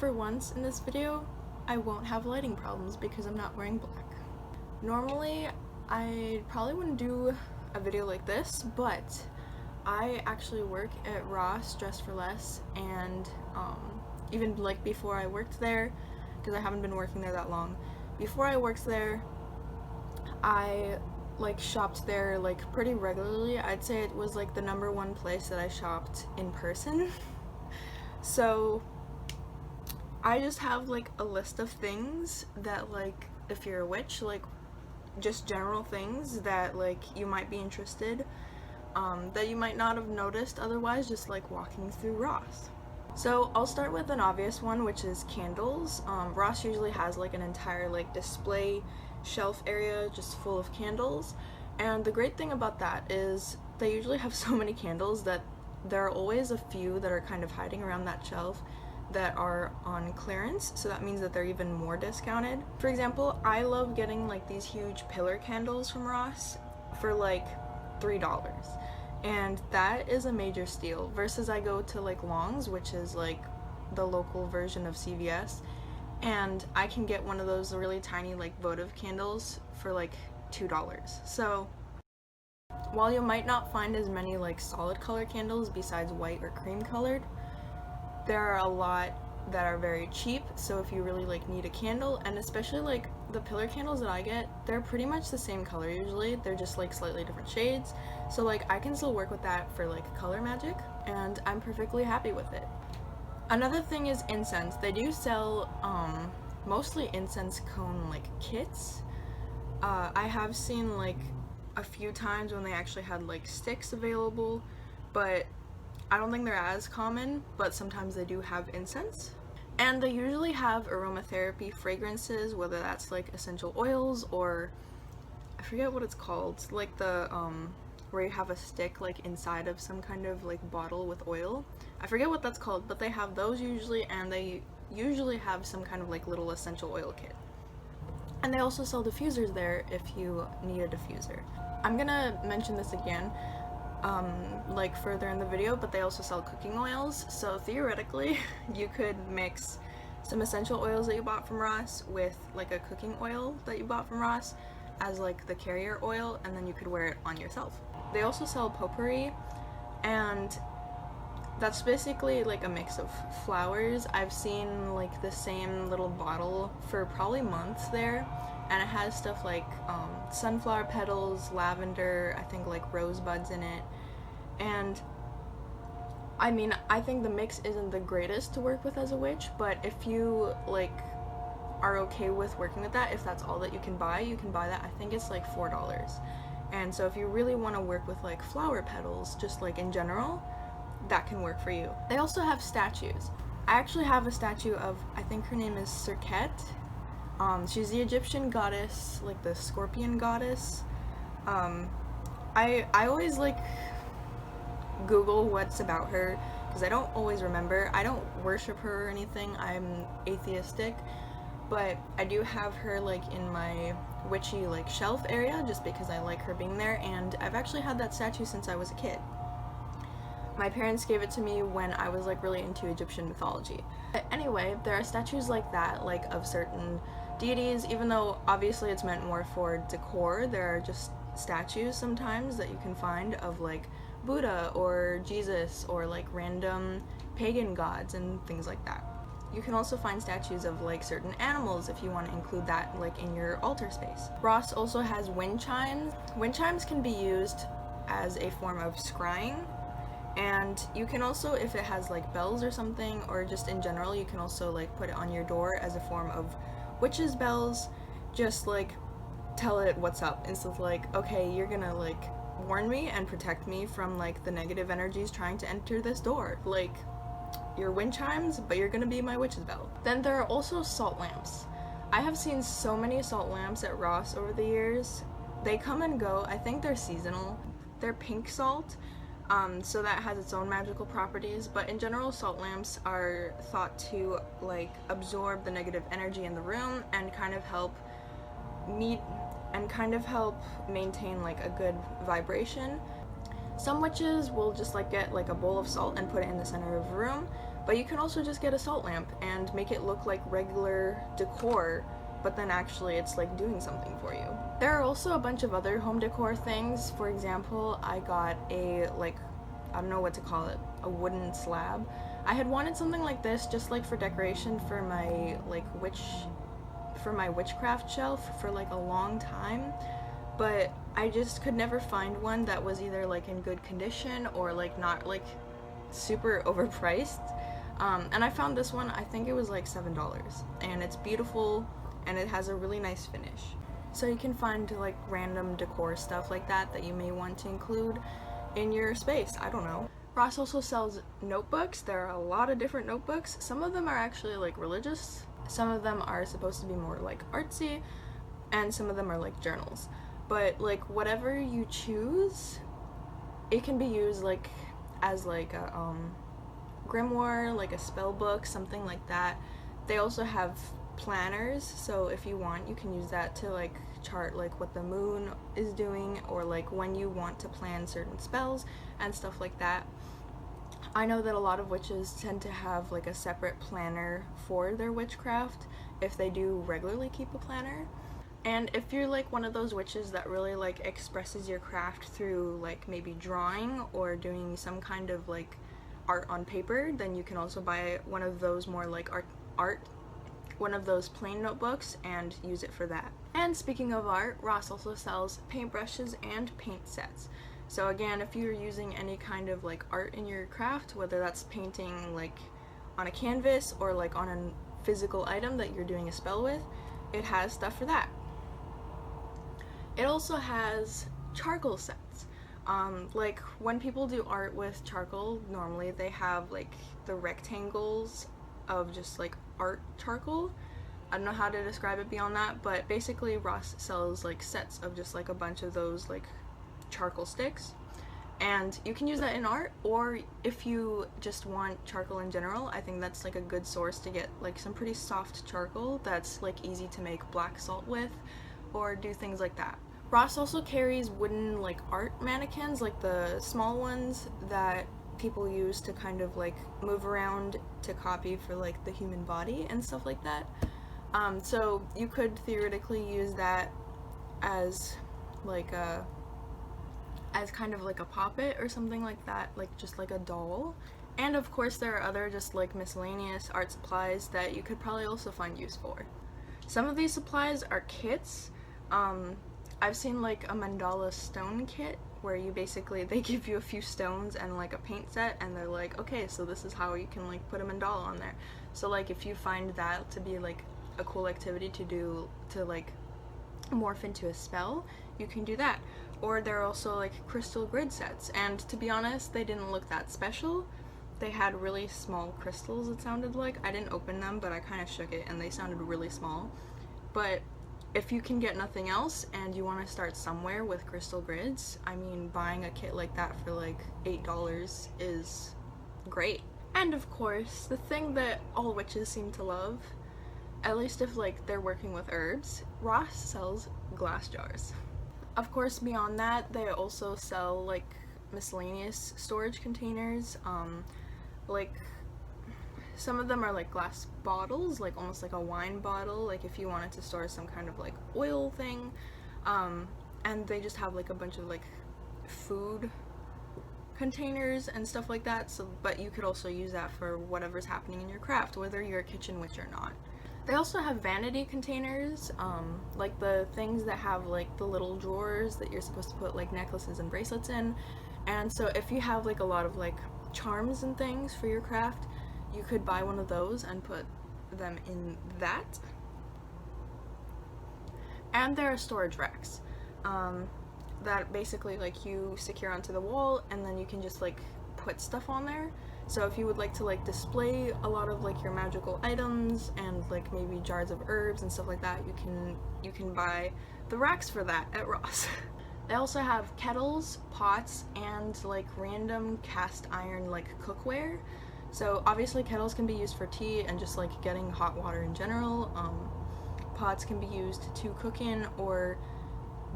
for once in this video, I won't have lighting problems because I'm not wearing black. Normally, I probably wouldn't do a video like this, but I actually work at Ross Dress for Less, and even like before I worked there, because I haven't been working there that long, before I worked there, I like shopped there like pretty regularly. I'd say it was like the #1 place that I shopped in person. So I just have like a list of things that, like, if you're a witch, like just general things that like you might be interested, that you might not have noticed otherwise just like walking through Ross. So I'll start with an obvious one, which is candles. Ross usually has like an entire like display shelf area just full of candles, and the great thing about that is they usually have so many candles that there are always a few that are kind of hiding around that shelf that are on clearance, so that means that they're even more discounted. For example, I love getting like these huge pillar candles from Ross for like $3, and that is a major steal versus I go to like Long's, which is like the local version of CVS, and I can get one of those really tiny like votive candles for like $2. So while you might not find as many like solid color candles besides white or cream colored, there are a lot that are very cheap. So if you really like need a candle, and especially like the pillar candles that I get, they're pretty much the same color usually, they're just like slightly different shades, so like I can still work with that for like color magic, and I'm perfectly happy with it. Another thing is incense. They do sell mostly incense cone like kits. I have seen like a few times when they actually had like sticks available, but I don't think they're as common, but sometimes they do have incense. And they usually have aromatherapy fragrances, whether that's like essential oils or I forget what it's called, like the where you have a stick like inside of some kind of like bottle with oil. I forget what that's called, but they have those usually, and they usually have some kind of like little essential oil kit. And they also sell diffusers there if you need a diffuser. I'm gonna mention this again like further in the video, but they also sell cooking oils, so theoretically you could mix some essential oils that you bought from Ross with like a cooking oil that you bought from Ross as like the carrier oil, and then you could wear it on yourself. They also sell potpourri, and that's basically like a mix of flowers. I've seen like the same little bottle for probably months there, and it has stuff like sunflower petals, lavender, I think like rosebuds in it. And I mean, I think the mix isn't the greatest to work with as a witch, but if you like are okay with working with that, if that's all that you can buy that. I think it's like $4. And so if you really want to work with like flower petals, just like in general, that can work for you. They also have statues. I actually have a statue of, I think her name is Serket. She's the Egyptian goddess, like the scorpion goddess. I always like Google what's about her because I don't always remember. I don't worship her or anything. I'm atheistic, but I do have her like in my witchy like shelf area just because I like her being there, and I've actually had that statue since I was a kid. My parents gave it to me when I was like really into Egyptian mythology. But anyway, there are statues like that, like of certain deities, even though obviously it's meant more for decor. There are just statues sometimes that you can find of like Buddha or Jesus or like random pagan gods and things like that. You can also find statues of like certain animals if you want to include that like in your altar space. Ross also has wind chimes. Wind chimes can be used as a form of scrying, and you can also, if it has like bells or something, or just in general, you can also like put it on your door as a form of witch's bells. Just like tell it what's up instead of like, okay, you're gonna like warn me and protect me from like the negative energies trying to enter this door. Like, your wind chimes, but you're gonna be my witch's bell. Then there are also salt lamps. I have seen so many salt lamps at Ross over the years. They come and go. I think they're seasonal. They're pink salt, so that has its own magical properties, but in general salt lamps are thought to like absorb the negative energy in the room and kind of help maintain like a good vibration. Some witches will just like get like a bowl of salt and put it in the center of a room, But you can also just get a salt lamp and make it look like regular decor, but then actually it's like doing something for you. There are also a bunch of other home decor things. For example, I got a, like, I don't know what to call it, a wooden slab. I had wanted something like this just like for decoration for my witchcraft shelf for like a long time, but I just could never find one that was either like in good condition or like not like super overpriced. And I found this one. I think it was like $7, and it's beautiful and it has a really nice finish. So you can find like random decor stuff like that you may want to include in your space. I don't know. Ross also sells notebooks. There are a lot of different notebooks. Some of them are actually like religious, some of them are supposed to be more like artsy, and some of them are like journals. But like whatever you choose, it can be used like as like a grimoire, like a spell book, something like that. They also have planners, so if you want, you can use that to like chart like what the moon is doing, or like when you want to plan certain spells and stuff like that. I know that a lot of witches tend to have like a separate planner for their witchcraft if they do regularly keep a planner. And if you're like one of those witches that really like expresses your craft through like maybe drawing or doing some kind of like art on paper, then you can also buy one of those more like one of those plain notebooks and use it for that. And speaking of art, Ross also sells paintbrushes and paint sets. So again, if you're using any kind of like art in your craft, whether that's painting like on a canvas or like on a physical item that you're doing a spell with, it has stuff for that. It also has charcoal sets. Like when people do art with charcoal, normally they have like the rectangles of just like art charcoal. I don't know how to describe it beyond that, but basically Ross sells like sets of just like a bunch of those like charcoal sticks, and you can use that in art, or if you just want charcoal in general, I think that's like a good source to get like some pretty soft charcoal that's like easy to make black salt with or do things like that. Ross also carries wooden like art mannequins, like the small ones that people use to kind of like move around to copy for like the human body and stuff like that. So you could theoretically use that as like as kind of like a puppet or something like that, like just like a doll. And of course there are other just like miscellaneous art supplies that you could probably also find use for. Some of these supplies are kits. I've seen like a Mandala Stone Kit where you basically, they give you a few stones and like a paint set, and they're like, okay, so this is how you can like put a mandala on there. So like if you find that to be like a cool activity to do to like morph into a spell, you can do that. Or there are also like crystal grid sets, and to be honest, they didn't look that special. They had really small crystals, it sounded like. I didn't open them, but I kind of shook it and they sounded really small. But if you can get nothing else and you want to start somewhere with crystal grids, I mean, buying a kit like that for like $8 is great. And of course, the thing that all witches seem to love, at least if like they're working with herbs, Ross sells glass jars. Of course, beyond that, they also sell like miscellaneous storage containers. Like some of them are like glass bottles, like almost like a wine bottle, like if you wanted to store some kind of like oil thing. And they just have like a bunch of like food containers and stuff like that. So, but you could also use that for whatever's happening in your craft, whether you're a kitchen witch or not. They also have vanity containers, like the things that have like the little drawers that you're supposed to put like necklaces and bracelets in. And so if you have like a lot of like charms and things for your craft, you could buy one of those and put them in that. And there are storage racks that basically like you secure onto the wall, and then you can just like put stuff on there. So if you would like to like display a lot of like your magical items and like maybe jars of herbs and stuff like that, you can buy the racks for that at Ross. They also have kettles, pots, and like random cast iron like cookware. So obviously kettles can be used for tea and just like getting hot water in general. Pots can be used to cook in or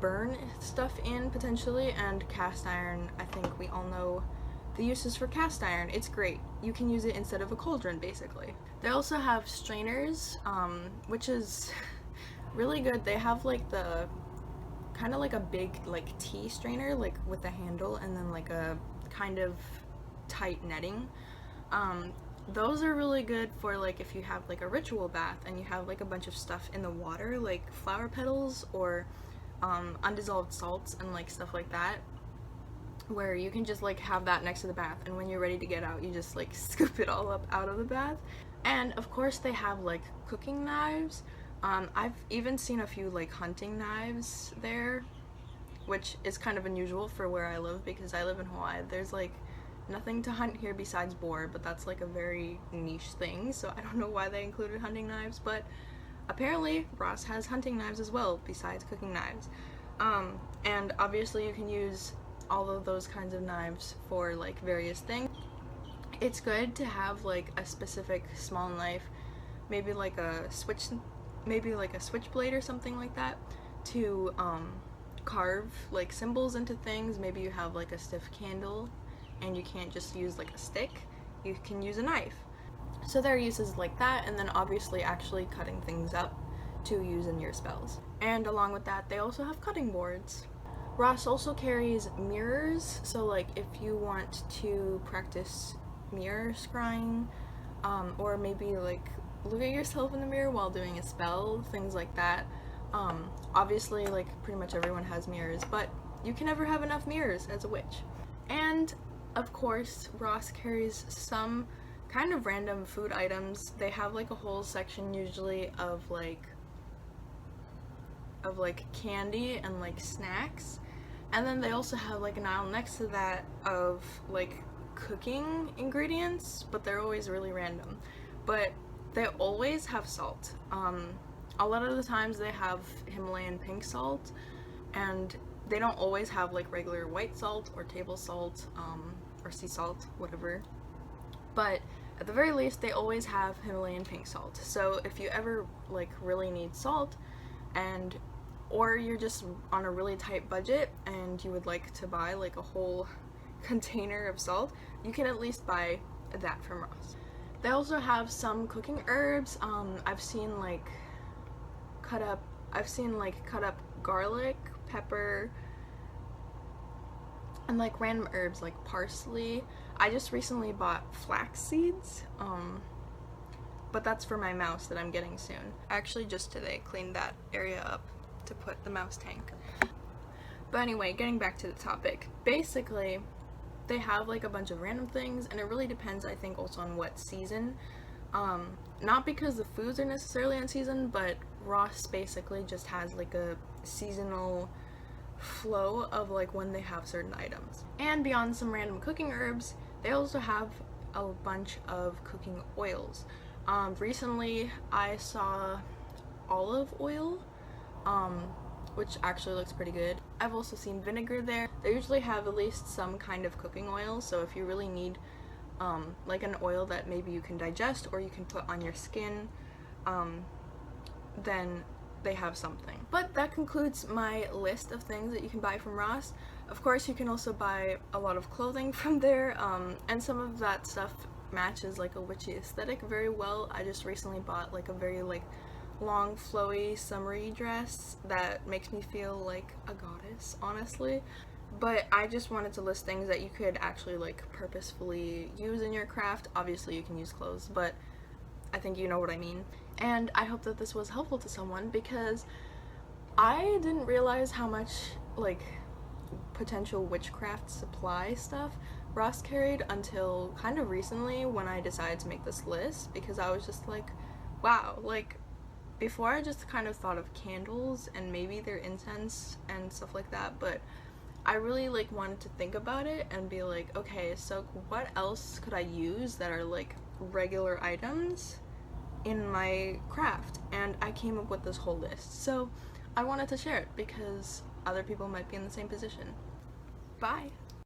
burn stuff in potentially, and cast iron, I think we all know The uses for cast iron, it's great. You can use it instead of a cauldron, basically. They also have strainers, which is really good. They have like the kind of like a big like tea strainer, like with a handle and then like a kind of tight netting. Those are really good for like if you have like a ritual bath and you have like a bunch of stuff in the water, like flower petals or undissolved salts and like stuff like that, where you can just like have that next to the bath, and when you're ready to get out you just like scoop it all up out of the bath. And of course they have like cooking knives. I've even seen a few like hunting knives there, which is kind of unusual for where I live because I live in Hawaii. There's like nothing to hunt here besides boar, but that's like a very niche thing, so I don't know why they included hunting knives, but apparently Ross has hunting knives as well besides cooking knives. And obviously you can use all of those kinds of knives for like various things. It's good to have like a specific small knife, maybe like a switchblade or something like that, to carve like symbols into things. Maybe you have like a stiff candle and you can't just use like a stick, you can use a knife. So there are uses like that, and then obviously actually cutting things up to use in your spells. And along with that, they also have cutting boards. Ross also carries mirrors, so like if you want to practice mirror scrying, or maybe like look at yourself in the mirror while doing a spell, things like that. Obviously like pretty much everyone has mirrors, but you can never have enough mirrors as a witch. And of course Ross carries some kind of random food items. They have like a whole section usually of like candy and like snacks, and then they also have like an aisle next to that of like cooking ingredients, but they're always really random. But they always have salt. A lot of the times they have Himalayan pink salt, and they don't always have like regular white salt or table salt, or sea salt, whatever. But at the very least, they always have Himalayan pink salt. So if you ever like really need salt, or you're just on a really tight budget and you would like to buy like a whole container of salt, you can at least buy that from Ross. They also have some cooking herbs. I've seen cut up garlic, pepper, and like random herbs like parsley. I just recently bought flax seeds, but that's for my mouse that I'm getting soon. I actually just today cleaned that area up to put the mouse tank. But anyway, getting back to the topic, basically they have like a bunch of random things, and it really depends, I think, also on what season. Not because the foods are necessarily in season, but Ross basically just has like a seasonal flow of like when they have certain items. And beyond some random cooking herbs, they also have a bunch of cooking oils. Recently I saw olive oil, which actually looks pretty good. I've also seen vinegar there. They usually have at least some kind of cooking oil, so if you really need like an oil that maybe you can digest or you can put on your skin, then they have something. But that concludes my list of things that you can buy from Ross. Of course, you can also buy a lot of clothing from there, and some of that stuff matches like a witchy aesthetic very well. I just recently bought like a very like long flowy summery dress that makes me feel like a goddess, honestly. But I just wanted to list things that you could actually like purposefully use in your craft. Obviously you can use clothes, but I think you know what I mean. And I hope that this was helpful to someone, because I didn't realize how much like potential witchcraft supply stuff Ross carried until kind of recently when I decided to make this list, because I was just like, wow, like before I just kind of thought of candles and maybe their incense and stuff like that, but I really like wanted to think about it and be like, okay, so what else could I use that are like regular items in my craft? And I came up with this whole list, so I wanted to share it because other people might be in the same position. Bye!